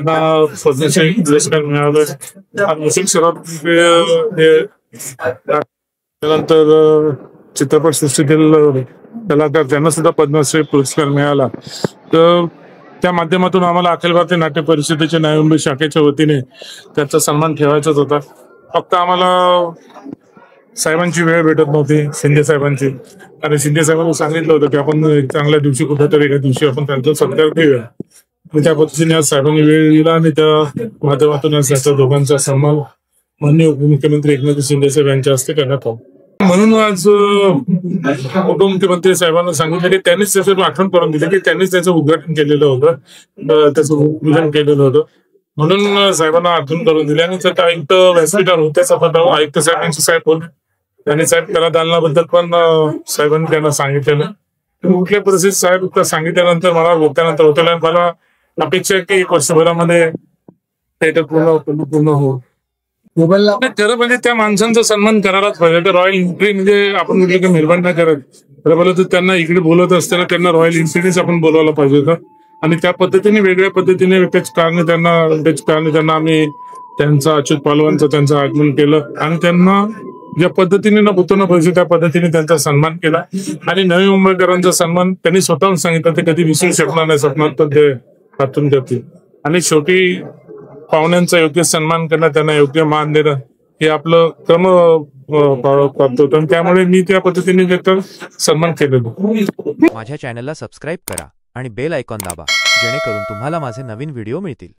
पद्मश्री पुरस्कार मिळाला। नशीब सर्वात त्यानंतर चित्रपटसृष्टीतील कलाकार त्यांना सुद्धा पद्मश्री पुरस्कार मिळाला। तर त्या माध्यमातून आम्हाला अखिल भारतीय नाट्य परिषदेच्या नवी मुंबई शाखेच्या वतीने त्यांचा सन्मान ठेवायचाच होता। फक्त आम्हाला साहेबांची वेळ भेटत नव्हती, शिंदे साहेबांची, आणि शिंदे साहेबांनी सांगितलं होतं की आपण एक चांगल्या दिवशी कुठेतरी एका दिवशी आपण त्यांचा सत्कार करूया। त्या पद्धतीने आज साहेबांनी वेळ दिला आणि त्या माध्यमातून आज त्याच्या दोघांचा सन्मान माननीय उपमुख्यमंत्री एकनाथ शिंदे साहेब यांच्या हस्ते करण्यात आला। म्हणून आज उपमुख्यमंत्री साहेबांना सांगितलं की त्यांनीच त्याचं आठवण करून दिली की त्यांनीच त्याचं उद्घाटन केलेलं होतं, त्याचं उद्घाटन केलेलं होतं, म्हणून साहेबांना आठवण करून दिली। आणि त्यात आयुक्त व्यासपीठावर होते, आयुक्त साहेबांचे साहेब होते, आणि साहेब त्याला दालनाबद्दल पण साहेबांनी त्यांना सांगितलेलं। कुठल्या परिस्थितीत साहेब सांगितल्यानंतर मला बोलल्यानंतर होतं मला अपेक्षा आहे की 1 वर्षभरामध्ये ते पूर्ण हो। खरं म्हणजे त्या माणसांचा सन्मान करायलाच पाहिजे। तर रॉयल एन्ट्री म्हणजे आपण म्हटलं की निर्माण नाही करत, खरं बोललं तर त्यांना इकडे बोलत असताना त्यांना रॉयल एन्ट्रीनेच आपण बोलवायला पाहिजे होतं, आणि त्या पद्धतीने वेगळ्या पद्धतीने त्याच कारणे त्यांना आम्ही त्यांचा अच्युत पालवांचं त्यांचं आगमन केलं आणि त्यांना ज्या पद्धतीने न भूतो पाहिजे त्या पद्धतीने त्यांचा सन्मान केला। आणि नवी मुंबईकरांचा सन्मान त्यांनी स्वतःहून सांगितलं ते कधी विसरू शकणार नाही, स्वप्नात पण ते हातून करतील। आणि शेवटी पाहुण्यांचा योग्य सन्मान करणं, त्यांना योग्य मान देणं हे आपलं क्रम प्राप्त होतं, त्यामुळे मी त्या पद्धतीने त्याचा सन्मान केलेला। माझ्या चॅनलला सबस्क्राईब करा आणि बेल आयकॉन दाबा, जेणेकरून तुम्हाला माझे नवीन व्हिडिओ मिळतील।